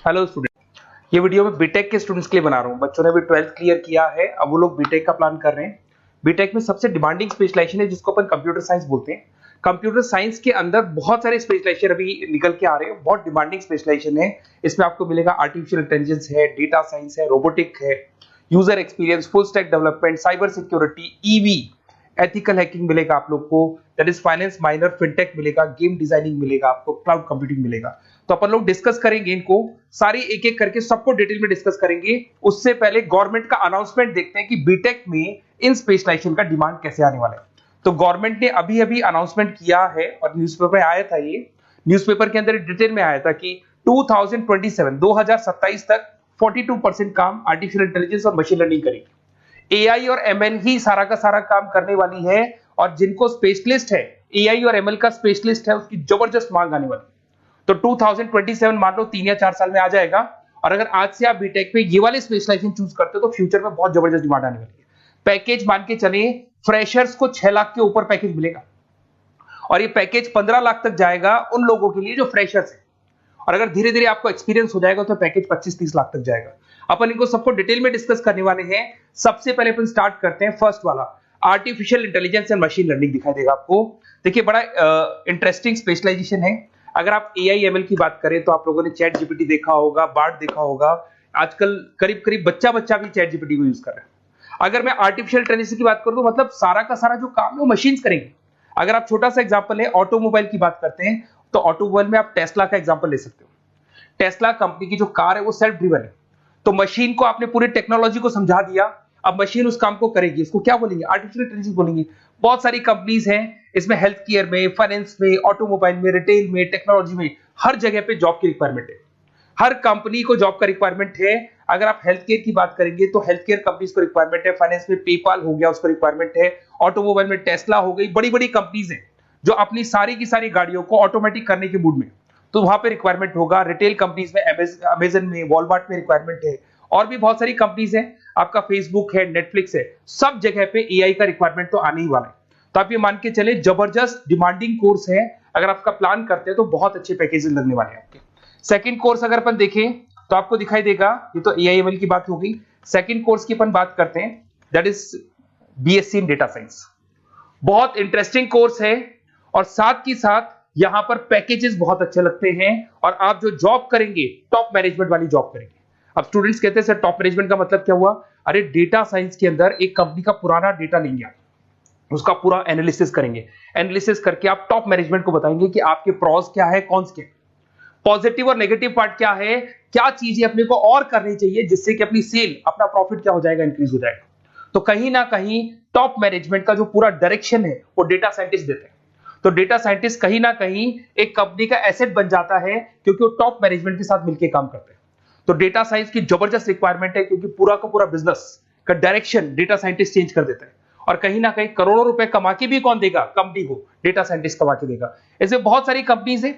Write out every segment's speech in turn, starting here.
Hello student, ये video मैं BTech के स्टूडेंट्स के लिए बना रहा हूँ। बच्चों ने भी 12th क्लियर किया है, अब वो लोग बीटेक का प्लान कर रहे हैं। बीटेक में सबसे डिमांडिंग स्पेशलाइजेशन है जिसको अपन कंप्यूटर साइंस बोलते हैं। कंप्यूटर साइंस के अंदर बहुत सारे स्पेशलाइजेशन अभी निकल के आ रहे हैं, बहुत डिमांडिंग स्पेशलाइजेशन है। इसमें आपको मिलेगा आर्टिफिशियल इंटेलिजेंस है, डेटा साइंस है, रोबोटिक है, user experience, full stack development, cyber security, EV, ethical hacking मिलेगा आप लोग को, that is finance minor, fintech मिलेगा, गेम डिजाइनिंग मिलेगा आपको, क्लाउड कंप्यूटिंग मिलेगा। तो अपन लोग डिस्कस करेंगे इनको सारी एक एक करके, सबको डिटेल में डिस्कस करेंगे। उससे पहले गवर्नमेंट का अनाउंसमेंट देखते हैं कि बीटेक में इन स्पेशलाइजेशन का डिमांड कैसे आने वाला है। तो गवर्नमेंट ने अभी अभी अनाउंसमेंट किया है और न्यूज़पेपर में आया था, ये न्यूज़पेपर के अंदर डिटेल में आया था कि 2027 तक 42% काम आर्टिफिशियल इंटेलिजेंस और मशीन लर्निंग करेगी। एआई और एमएल ही सारा का सारा काम करने वाली है, और जिनको स्पेशलिस्ट है, एआई और एमएल का स्पेशलिस्ट है, उसकी जबरदस्त मांग आने वाली। तो 2027 मान लो 3 या 4 साल में आ जाएगा। और अगर आज से आप बीटेक पे ये वाले स्पेशलाइजेशन चूज करते हो तो फ्यूचर में बहुत जबरदस्त डिमांड आने वाली है। पैकेज मान के चले, फ्रेशर्स को 6 लाख के ऊपर पैकेज मिलेगा, और ये पैकेज 15 लाख तक जाएगा उन लोगों के लिए जो फ्रेशर्स है। और अगर धीरे धीरे आपको एक्सपीरियंस हो जाएगा तो पैकेज 25-30 लाख तक जाएगा। अपन इनको सबको डिटेल में डिस्कस करने वाले हैं। सबसे पहले अपन स्टार्ट करते हैं फर्स्ट वाला, artificial intelligence and machine learning दिखाई देगा आपको। देखिए, बड़ा इंटरेस्टिंग स्पेशलाइजेशन है। अगर आप एआई एमएल की बात करें तो आप लोगों ने चैट जीपीटी देखा होगा, बार्ड देखा होगा। आजकल करीब करीब बच्चा बच्चा भी चैट जीपीटी को यूज कर रहा है। अगर मैं आर्टिफिशियल इंटेलिजेंस की बात करूं तो मतलब सारा का सारा जो काम है वो मशीन्स करेंगे। अगर आप छोटा सा एग्जांपल है, ऑटोमोबाइल की बात करते हैं तो ऑटोमोबाइल में आप टेस्ला का एग्जांपल ले सकते हो। टेस्ला कंपनी की जो कार है वो सेल्फ ड्रिवन है। तो मशीन को आपने पूरी टेक्नोलॉजी को समझा दिया, अब मशीन उस काम को करेगी। इसको क्या बोलेंगे? आर्टिफिशियल इंटेलिजेंस बोलेंगे। बहुत सारी कंपनीज हैं इसमें, हेल्थ केयर में, फाइनेंस में, ऑटोमोबाइल में, रिटेल में, टेक्नोलॉजी में, हर जगह पे जॉब की रिक्वायरमेंट है। हर कंपनी को जॉब का रिक्वायरमेंट है। अगर आप हेल्थ केयर की बात करेंगे तो हेल्थ केयर कंपनीज को रिक्वायरमेंट है, फाइनेंस में पेपाल हो गया उसको रिक्वायरमेंट है, ऑटोमोबाइल में टेस्ला हो गई, बड़ी बड़ी कंपनीज हैं जो अपनी सारी की सारी गाड़ियों को ऑटोमेटिक करने के मूड में, तो वहां पे रिक्वायरमेंट होगा। रिटेल कंपनीज में अमेजन में, वॉलमार्ट में रिक्वायरमेंट है, और भी बहुत सारी कंपनीज हैं, आपका फेसबुक है, नेटफ्लिक्स है, सब जगह पे एआई का रिक्वायरमेंट तो आने ही वाला है। तो आप ये मान के चले जबरदस्त डिमांडिंग कोर्स है। अगर आपका प्लान करते हैं तो बहुत अच्छे पैकेजेस लगने वाले हैं आपके। सेकंड कोर्स अगर अपन देखें तो आपको दिखाई देगा, ये तो एआई एमएल की बात हो गई। सेकंड कोर्स की अपन बात करते हैं, that is BSc in data science. बहुत इंटरेस्टिंग कोर्स है, और साथ ही साथ यहां पर पैकेजेस बहुत अच्छे लगते हैं, और आप जो जॉब करेंगे टॉप मैनेजमेंट वाली जॉब करेंगे। अब स्टूडेंट्स कहते हैं सर टॉप मैनेजमेंट का मतलब क्या हुआ? अरे डेटा साइंस के अंदर एक कंपनी का पुराना डेटा लेंगे आप, उसका पूरा एनालिसिस करेंगे, एनालिसिस करके आप टॉप मैनेजमेंट को बताएंगे कि आपके प्रॉस क्या है, कौन से पॉजिटिव और नेगेटिव पार्ट क्या है, क्या चीजें अपने को और करनी चाहिए जिससे कि अपनी सेल, अपना प्रॉफिट क्या हो जाएगा, इंक्रीज हो जाएगा। तो कहीं ना कहीं टॉप मैनेजमेंट का जो पूरा डायरेक्शन है वो डेटा साइंटिस्ट देते हैं। तो डेटा साइंटिस्ट कहीं ना कहीं एक कंपनी का एसेट बन जाता है, क्योंकि वो टॉप मैनेजमेंट के साथ मिलकर काम करते हैं। तो डेटा साइंस की जबरदस्त रिक्वायरमेंट है, क्योंकि पूरा का पूरा बिजनेस का डायरेक्शन डेटा साइंटिस्ट चेंज कर देता है। और कहीं ना कहीं करोड़ों रुपए कमा के भी कौन देगा? कंपनी को डेटा साइंटिस्ट कमा के देगा। इसमें बहुत सारी कंपनीज है,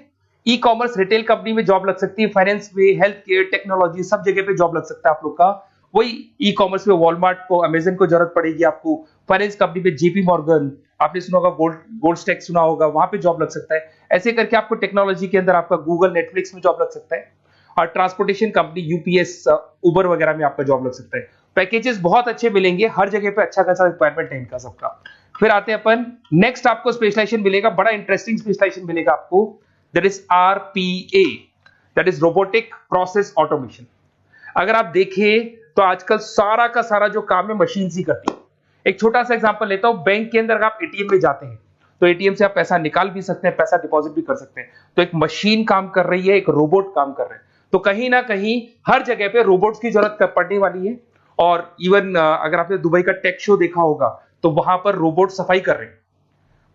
ई कॉमर्स, रिटेल कंपनी में जॉब लग सकती है, फाइनेंस में, हेल्थ केयर, टेक्नोलॉजी, सब जगह पे जॉब लग सकता है आप लोग का। वही ई कॉमर्स में वॉलमार्ट को, अमेजन को जरूरत पड़ेगी आपको। फाइनेंस कंपनी में जेपी मॉर्गन, आपने सुना होगा, गोल्ड स्टैक सुना होगा, वहां पे जॉब लग सकता है। ऐसे करके आपको टेक्नोलॉजी के अंदर आपका गूगल, नेटफ्लिक्स में जॉब लग सकता है। और ट्रांसपोर्टेशन कंपनी यूपीएस, उबर वगैरह में आपका जॉब लग सकता है। पैकेजेस बहुत अच्छे मिलेंगे, हर जगह पे अच्छा खासा रिक्वायरमेंट है इनका सबका। फिर आते हैं अपन नेक्स्ट, आपको स्पेशलाइजेशन मिलेगा, बड़ा इंटरेस्टिंग स्पेशलाइजेशन मिलेगा आपको, that is RPA, that is robotic process automation. अगर आप देखें तो आजकल सारा का सारा जो काम है मशीन ही करती है। एक छोटा सा एग्जांपल लेता हूं, बैंक के अंदर आप एटीएम में जाते हैं तो एटीएम से आप पैसा निकाल भी सकते हैं, पैसा डिपॉजिट भी कर सकते हैं। तो एक मशीन काम कर रही है, एक रोबोट काम कर रहे हैं। तो कहीं ना कहीं हर जगह पे रोबोट्स की जरूरत पड़ने वाली है। और इवन अगर आपने दुबई का टेक शो देखा होगा तो वहां पर रोबोट सफाई कर रहे हैं।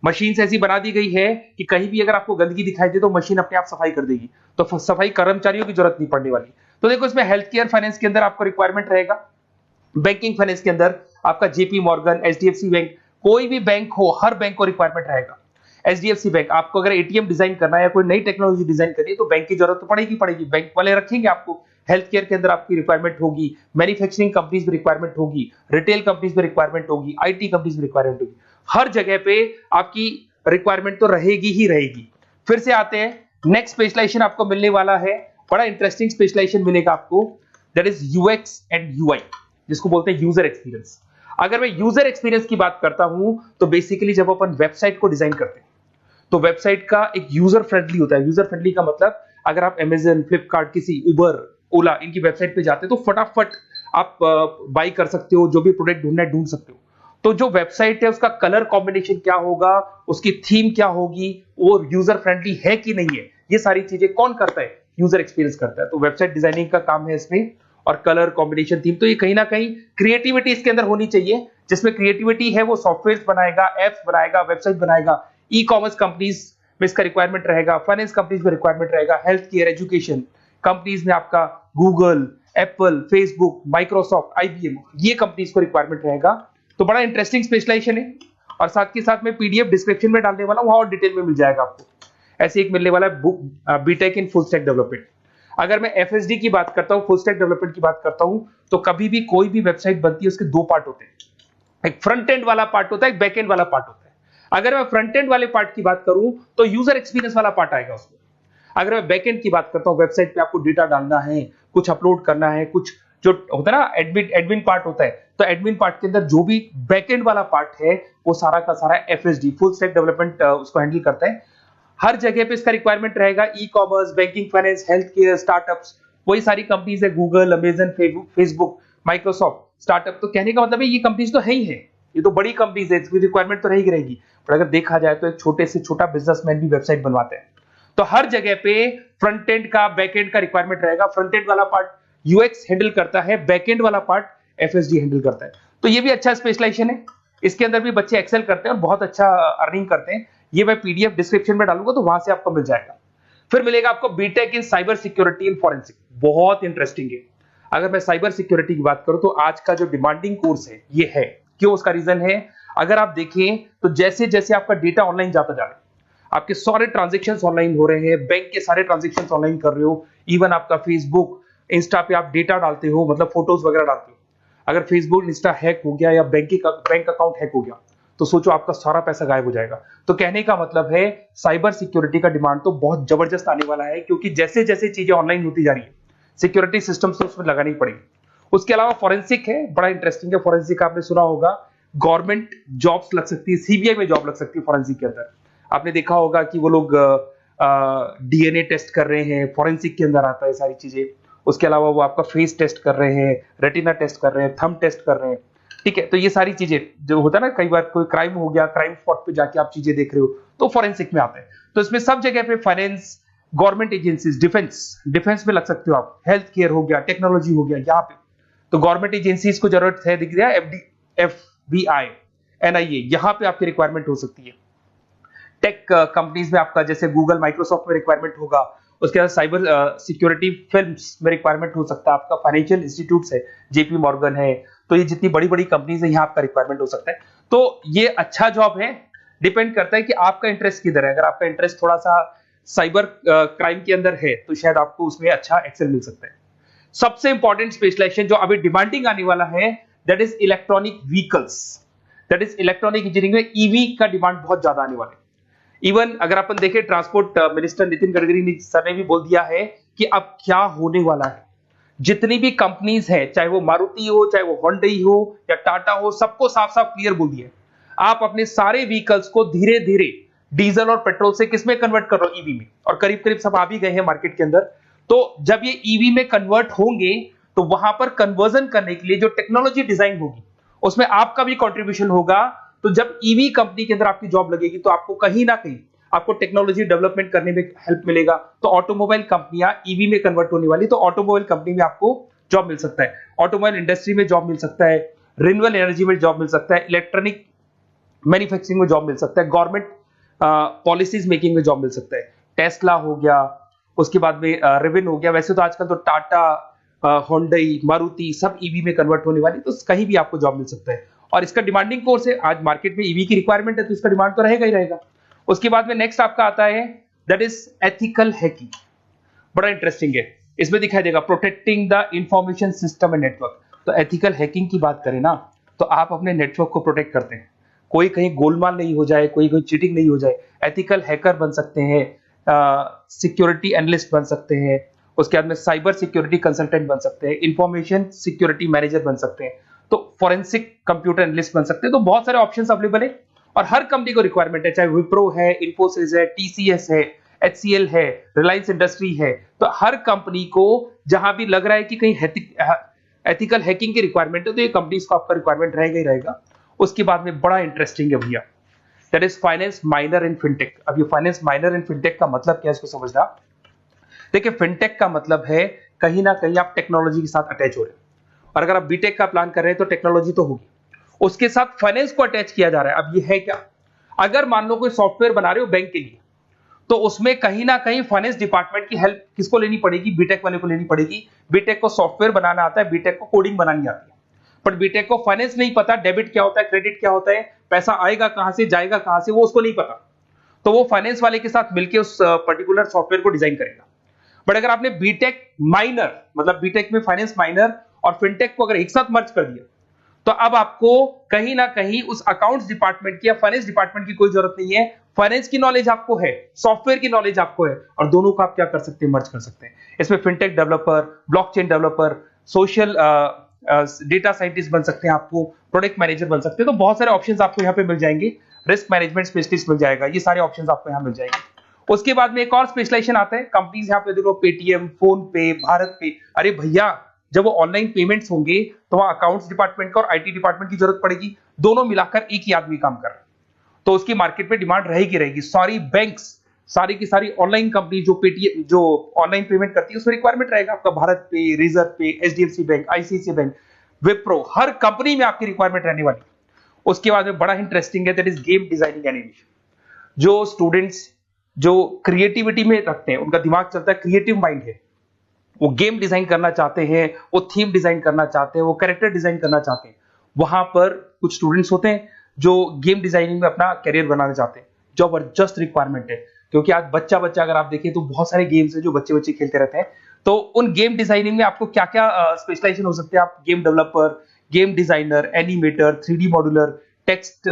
मशीन ऐसी बना दी गई है कि कहीं भी अगर आपको गंदगी दिखाई दे तो मशीन अपने आप सफाई कर देगी, तो सफाई कर्मचारियों की जरूरत नहीं पड़ने वाली। तो देखो, इसमें हेल्थ केयर, फाइनेंस के अंदर आपको रिक्वायरमेंट रहेगा। बैंकिंग फाइनेंस के अंदर आपका जेपी मॉर्गन, एचडीएफसी बैंक, कोई भी बैंक हो, हर बैंक को रिक्वायरमेंट रहेगा। एचडीएफसी बैंक, आपको अगर एटीएम डिजाइन करना है या कोई नई टेक्नोलॉजी डिजाइन करनी है तो बैंक की जरूरत तो पड़ेगी, बैंक वाले रखेंगे आपको। हेल्थ केयर के अंदर आपकी रिक्वायरमेंट होगी, मैन्युफैक्चरिंग कंपनीज में रिक्वायरमेंट होगी, रिटेल कंपनीज में रिक्वायरमेंट होगी, आईटी कंपनीज में रिक्वायरमेंट होगी। हर जगह पे आपकी रिक्वायरमेंट तो रहेगी ही रहेगी। फिर से आते हैं, नेक्स्ट स्पेशलाइजेशन आपको मिलने वाला है बड़ा इंटरेस्टिंग स्पेशलाइजेशन मिलेगा आपको, that is UX and UI, जिसको बोलते हैं यूजर एक्सपीरियंस। अगर मैं यूजर एक्सपीरियंस की बात करता हूं तो बेसिकली जब अपन वेबसाइट को डिजाइन करते हैं तो वेबसाइट का एक यूजर फ्रेंडली होता है। यूजर फ्रेंडली का मतलब अगर आप अमेजन, फ्लिपकार्ट, किसी उबर, ओला इनकी वेबसाइट पे जाते हैं तो फटाफट आप बाई कर सकते हो, जो भी प्रोडक्ट ढूंढना है ढूंढ सकते हो। तो जो वेबसाइट है उसका कलर कॉम्बिनेशन क्या होगा, उसकी थीम क्या होगी, वो यूजर फ्रेंडली है कि नहीं है, ये सारी चीजें कौन करता है, यूजर एक्सपीरियंस करता है। तो वेबसाइट डिजाइनिंग का काम है इसमें, और कलर कॉम्बिनेशन, थीम, तो ये कहीं ना कहीं क्रिएटिविटी इसके अंदर होनी चाहिए। जिसमें क्रिएटिविटी है वो सॉफ्टवेयर बनाएगा, एप्स बनाएगा, वेबसाइट बनाएगा। ई कॉमर्स कंपनीज में इसका रिक्वायरमेंट रहेगा, फाइनेंस कंपनीज में रिक्वायरमेंट रहेगा, हेल्थ केयर, एजुकेशन कंपनीज में आपका Google, Apple, Facebook, Microsoft, IBM, ये कंपनीज को रिक्वायरमेंट रहेगा। तो बड़ा इंटरेस्टिंग स्पेशलाइजेशन है, और साथ के साथ में पीडीएफ डिस्क्रिप्शन में डालने वाला हूं, वहां और डिटेल में मिल जाएगा आपको। ऐसे एक मिलने वाला है book, BTech in full stack development. अगर मैं एफएसडी की बात करता हूं, फुल स्टैक डेवलपमेंट की बात करता हूं, तो कभी भी कोई भी वेबसाइट बनती है उसके दो पार्ट होते हैं, एक फ्रंट एंड वाला पार्ट होता है, एक बैक एंड वाला पार्ट होता है। अगर मैं फ्रंट एंड वाले पार्ट की बात करूं तो यूजर एक्सपीरियंस वाला पार्ट आएगा उसमें। अगर मैं बैक एंड की बात करता हूं, वेबसाइट पे आपको डेटा डालना है, कुछ अपलोड करना है, कुछ जो होता है ना एडमिन पार्ट होता है, तो एडमिन पार्ट के अंदर जो भी बैक एंड वाला पार्ट है वो सारा का सारा एफएसडी, फुल स्टैक डेवलपमेंट, उसको हैंडल करता है। हर जगह पे इसका रिक्वायरमेंट रहेगा। E commerce, banking, finance, health care, startups, वही सारी कंपनीज है, Google, Amazon, Facebook, Microsoft, startup. तो कहने का मतलब है ये कंपनीज तो है ही है, ये तो बड़ी कंपनीज है, इसकी रिक्वायरमेंट तो रहेगी। पर अगर देखा जाए तो एक छोटे से छोटा बिजनेसमैन भी वेबसाइट बनवाते हैं। तो हर जगह पे फ्रंट एंड का, बैक एंड का रिक्वायरमेंट रहेगा। फ्रंट एंड वाला पार्ट यूएक्स हैंडल करता है, बैक एंड वाला पार्ट एफएसडी हैंडल करता है। तो ये भी अच्छा स्पेशलाइजेशन है, इसके अंदर भी बच्चे एक्सेल करते हैं और बहुत अच्छा अर्निंग करते हैं। ये मैं पीडीएफ डिस्क्रिप्शन में डालूंगा तो वहां से आपको मिल जाएगा। फिर मिलेगा आपको BTech in cyber security and forensic, बहुत इंटरेस्टिंग है। अगर मैं साइबर सिक्योरिटी की बात करूं तो आज का जो डिमांडिंग कोर्स है ये है। क्यों? उसका रीजन है, अगर आप देखें तो जैसे जैसे आपका डेटा ऑनलाइन जाता जा रहा है, आपके सारे ट्रांजेक्शंस ऑनलाइन हो रहे हैं, बैंक के सारे ट्रांजेक्शंस ऑनलाइन कर रहे हो, इवन आपका फेसबुक, इंस्टा पे आप डेटा डालते हो, मतलब फोटोज वगैरह डालते हो। अगर फेसबुक, इंस्टा हैक हो गया या बैंक अकाउंट हैक हो गया तो सोचो आपका सारा पैसा गायब हो जाएगा। तो कहने का मतलब है साइबर सिक्योरिटी का डिमांड तो बहुत जबरदस्त आने वाला है, क्योंकि जैसे जैसे चीजें ऑनलाइन होती जा रही है सिक्योरिटी सिस्टम्स तो उसमें लगानी पड़ेगी। उसके अलावा फॉरेंसिक है, बड़ा इंटरेस्टिंग है। फॉरेंसिक आपने सुना होगा, गवर्नमेंट जॉब्स लग सकती है, सीबीआई में जॉब लग सकती है फॉरेंसिक के अंदर। आपने देखा होगा कि वो लोग डीएनए टेस्ट कर रहे हैं, फॉरेंसिक के अंदर आता है सारी चीजें। उसके अलावा वो आपका फेस टेस्ट कर रहे हैं, रेटिना टेस्ट कर रहे हैं, थंब टेस्ट कर रहे हैं, ठीक है। तो ये सारी चीजें जो होता है ना, कई बार कोई क्राइम हो गया, क्राइम स्पॉट पे जाके आप चीजें देख रहे हो तो फॉरेंसिक में आते हैं। तो इसमें सब जगह पे फाइनेंस, गवर्नमेंट एजेंसीज, डिफेंस में लग सकते हो आप, हेल्थ केयर हो गया, टेक्नोलॉजी हो गया, यहाँ पे तो गवर्नमेंट एजेंसीज को जरूरत है, दिख रहा है, एफबीआई, एनआईए, यहाँ पे आपकी रिक्वायरमेंट हो सकती है। टेक कंपनीज में आपका जैसे गूगल, माइक्रोसॉफ्ट में रिक्वायरमेंट होगा। उसके बाद साइबर सिक्योरिटी फिल्म्स में रिक्वायरमेंट हो सकता है आपका, फाइनेंशियल इंस्टीट्यूट्स है, जेपी मॉर्गन है, तो ये जितनी बड़ी बड़ी कंपनीज है यहाँ आपका रिक्वायरमेंट हो सकता है। तो ये अच्छा जॉब है, डिपेंड करता है कि आपका इंटरेस्ट किधर है। अगर आपका इंटरेस्ट थोड़ा सा साइबर क्राइम के अंदर है तो शायद आपको उसमें अच्छा एक्सेल मिल सकता है। सबसे इंपॉर्टेंट स्पेशलाइजेशन जो अभी डिमांडिंग आने वाला है, that is electronic vehicles, that is electronic engineering में ईवी का डिमांड बहुत ज्यादा आने वाला है। इवन अगर अपन देखें, transport minister Nitin Gadkari sir ने भी बोल दिया है कि अब क्या होने वाला है, जितनी भी कंपनीज है, चाहे वो मारुति हो, चाहे वो होंडई हो या टाटा हो, सबको साफ साफ क्लियर बोल दिया, आप अपने सारे व्हीकल्स को धीरे धीरे डीजल और पेट्रोल से किसमें कन्वर्ट कर रहे हो, ईवी में। और करीब करीब सब आ भी गए हैं मार्केट के अंदर। तो जब ये ईवी में कन्वर्ट होंगे तो वहां पर कन्वर्जन करने के लिए जो टेक्नोलॉजी डिजाइन होगी उसमें आपका भी कंट्रीब्यूशन होगा। तो जब ईवी कंपनी के अंदर आपकी जॉब लगेगी तो आपको कहीं ना कहीं आपको टेक्नोलॉजी डेवलपमेंट करने में हेल्प मिलेगा। तो ऑटोमोबाइल कंपनियां ईवी में कन्वर्ट होने वाली, तो ऑटोमोबाइल कंपनी में आपको जॉब मिल सकता है, ऑटोमोबाइल इंडस्ट्री में जॉब मिल सकता है, रिन्यूएबल एनर्जी में जॉब मिल सकता है, इलेक्ट्रॉनिक मैन्युफैक्चरिंग में जॉब मिल सकता है, गवर्नमेंट पॉलिसीज मेकिंग में जॉब मिल सकता है, टेस्ला हो गया, उसके बाद में रिविन हो गया। वैसे तो आजकल तो टाटा, होंडई, मारुति सब ईवी में कन्वर्ट होने वाली, तो कहीं भी आपको जॉब मिल सकता है। और इसका डिमांडिंग कोर्स है, आज मार्केट में ईवी की रिक्वायरमेंट है तो इसका डिमांड तो रहेगा ही रहेगा। उसके बाद में नेक्स्ट आपका आता है, दैट इज एथिकल हैकिंग, बड़ा इंटरेस्टिंग है। इसमें दिखाई देगा protecting the information system and network. तो एथिकल हैकिंग की बात करें ना, तो आप अपने नेटवर्क को प्रोटेक्ट करते हैं, कोई कहीं गोलमाल नहीं हो जाए, कोई चीटिंग नहीं हो जाए। एथिकल हैकर बन सकते हैं, सिक्योरिटी एनालिस्ट बन सकते हैं, उसके बाद में साइबर सिक्योरिटी कंसल्टेंट बन सकते हैं, इंफॉर्मेशन सिक्योरिटी मैनेजर बन सकते हैं, तो फॉरेंसिक कंप्यूटर एनालिस्ट बन सकते हैं। तो बहुत सारे ऑप्शंस अवेलेबल है और हर कंपनी को रिक्वायरमेंट है, चाहे विप्रो है, इन्फोसिस है, टीसीएस है, एचसीएल है, रिलायंस इंडस्ट्री है। तो हर कंपनी को जहां भी लग रहा है कि कहीं एथिकल हैकिंग की रिक्वायरमेंट है तो ये कंपनीज को आपका रिक्वायरमेंट रहेगा ही रहेगा। उसके बाद में बड़ा इंटरेस्टिंग है भैया, that is finance minor in fintech. अब ये फाइनेंस माइनर इन फिनटेक का मतलब क्या है इसको समझना। देखिए फिनटेक का मतलब है कहीं ना कहीं आप टेक्नोलॉजी के साथ अटैच हो रहे हैं, और अगर आप बीटेक का प्लान कर रहे हैं तो टेक्नोलॉजी तो होगी, उसके साथ फाइनेंस को अटैच किया जा रहा है। अब ये है क्या, अगर मान लो कोई सॉफ्टवेयर बना रहे हो बैंक के लिए, तो उसमें कहीं ना कहीं फाइनेंस डिपार्टमेंट की हेल्प किसको लेनी पड़ेगी, बीटेक वाले को लेनी पड़ेगी। बीटेक को सॉफ्टवेयर बनाना आता है, बीटेक को कोडिंग बनानी आती है, बट बीटेक को फाइनेंस नहीं पता, डेबिट क्या होता है, क्रेडिट क्या होता है, पैसा आएगा कहां से, जाएगा कहां से, वो उसको नहीं पता। तो वो फाइनेंस वाले के साथ मिलकर उस पर्टिकुलर सॉफ्टवेयर को डिजाइन करेगा। बट अगर आपने बीटेक माइनर, मतलब बीटेक में फाइनेंस माइनर और फिनटेक को अगर एक साथ मर्ज कर दिया, तो अब आपको कहीं ना कहीं उस अकाउंट्स डिपार्टमेंट की या फाइनेंस डिपार्टमेंट की कोई जरूरत नहीं है। फाइनेंस की नॉलेज आपको है, सॉफ्टवेयर की नॉलेज आपको है, और दोनों को आप क्या कर सकते हैं, मर्ज कर सकते हैं। इसमें fintech developer, blockchain developer, social data scientist बन सकते हैं, आपको प्रोडक्ट मैनेजर बन सकते हैं। तो बहुत सारे ऑप्शंस आपको यहाँ पे मिल जाएंगे, रिस्क मैनेजमेंट स्पेशलिस्ट मिल जाएगा, ये सारे ऑप्शंस आपको यहाँ मिल जाएंगे। उसके बाद में एक और स्पेशलाइजेशन आता है, कंपनीज यहाँ पे देखो पेटीएम, फोन पे, भारत पे। अरे भैया जब वो ऑनलाइन पेमेंट्स होंगे तो वहां अकाउंट्स डिपार्टमेंट का और आईटी डिपार्टमेंट की जरूरत पड़ेगी, दोनों मिलाकर एक ही आदमी काम कर रहा है, तो उसकी मार्केट में डिमांड रहेगी रहेगी। सारी बैंक्स, सारी की सारी ऑनलाइन कंपनी जो पेटीएम, जो ऑनलाइन पेमेंट करती है, उसमें रिक्वायरमेंट रहेगा आपका भारत पे, Razorpay, HDFC bank, ICICI bank, Wipro, हर कंपनी में आपकी रिक्वायरमेंट रहने वाली। उसके बाद में बड़ा इंटरेस्टिंग है, that is game designing animation. जो स्टूडेंट्स जो क्रिएटिविटी में रखते हैं, उनका दिमाग चलता है, क्रिएटिव माइंड है, वो गेम डिजाइन करना चाहते हैं, वो थीम डिजाइन करना चाहते हैं, वो कैरेक्टर डिजाइन करना चाहते हैं, वहां पर कुछ स्टूडेंट्स होते हैं जो गेम डिजाइनिंग में अपना कैरियर बनाना चाहते हैं। जबरदस्त रिक्वायरमेंट है, क्योंकि आज बच्चा अगर आप देखें तो बहुत सारे गेम्स हैं जो बच्चे खेलते रहते हैं। तो उन गेम डिजाइनिंग में आपको क्या क्या स्पेशलाइजेशन हो सकते हैं, आप game developer, game designer, animator, 3D modular, text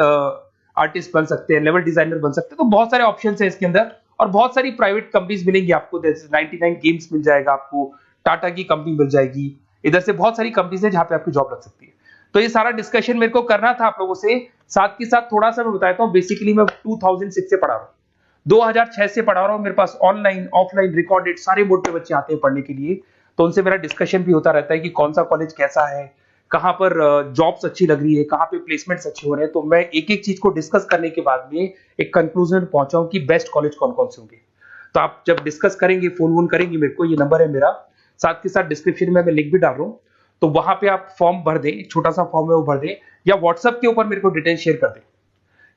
artist बन सकते हैं, लेवल डिजाइनर बन सकते हैं। तो बहुत सारे ऑप्शन है इसके अंदर, और बहुत सारी प्राइवेट कंपनीज मिलेंगी आपको, जैसे 99 गेम्स मिल जाएगा आपको, टाटा की कंपनी मिल जाएगी, इधर से बहुत सारी कंपनीज है जहां पे आपकी जॉब लग सकती है। तो ये सारा डिस्कशन मेरे को करना था आप लोगों से, साथ के साथ थोड़ा सा मैं बताता हूँ। बेसिकली मैं 2006 से पढ़ा रहा हूँ, 2006 से पढ़ा रहा हूँ। मेरे पास ऑनलाइन, ऑफलाइन, रिकॉर्डेड सारे मोड पे बच्चे आते हैं पढ़ने के लिए, तो उनसे मेरा डिस्कशन भी होता रहता है कि कौन सा कॉलेज कैसा है, कहां पर जॉब्स अच्छी लग रही है, कहां पे प्लेसमेंट्स अच्छे हो रहे हैं। तो मैं एक एक चीज को डिस्कस करने के बाद में एक कंक्लूजन पहुंचा हूं कि बेस्ट कॉलेज कौन कौन से होंगे। तो आप जब डिस्कस करेंगे, फोन वोन करेंगे मेरे को, ये नंबर है मेरा, साथ के साथ डिस्क्रिप्शन में मैं लिंक भी डाल रहा हूँ, तो वहां पे आप फॉर्म भर दें, एक छोटा सा फॉर्म है वो भर दें, या व्हाट्सएप के ऊपर मेरे को डिटेल शेयर कर दें,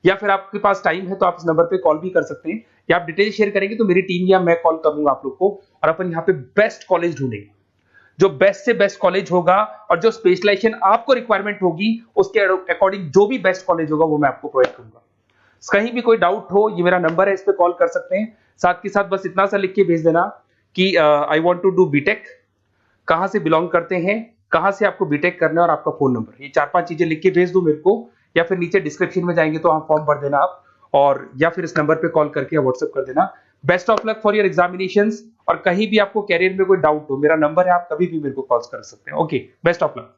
या फिर आपके पास टाइम है तो आप इस नंबर पे कॉल भी कर सकते हैं, या आप डिटेल शेयर करेंगे तो मेरी टीम या मैं कॉल करूंगा आप लोग को, और अपन यहाँ पे बेस्ट कॉलेज ढूंढेंगे, जो बेस्ट से बेस्ट कॉलेज होगा, और जो स्पेशलाइजेशन आपको रिक्वायरमेंट होगी उसके अकॉर्डिंग जो भी बेस्ट कॉलेज होगा वो मैं आपको प्रोवाइड करूंगा। कहीं भी कोई डाउट हो, ये मेरा नंबर है, इस पे कॉल कर सकते हैं। साथ के साथ बस इतना सा लिख के भेज देना कि I want to do BTech, कहां से बिलोंग करते हैं, कहां से आपको बीटेक करना है, और आपका फोन नंबर, ये 4-5 चीजें लिख के भेज दो मेरे को, या फिर नीचे डिस्क्रिप्शन में जाएंगे तो वहां फॉर्म भर देना आप, और या फिर इस नंबर पे कॉल करके या व्हाट्सएप कर देना। Best of luck for your examinations, और कहीं भी आपको कैरियर में कोई डाउट हो, मेरा नंबर है, आप कभी भी मेरे को कॉल कर सकते हैं। Okay, best of luck.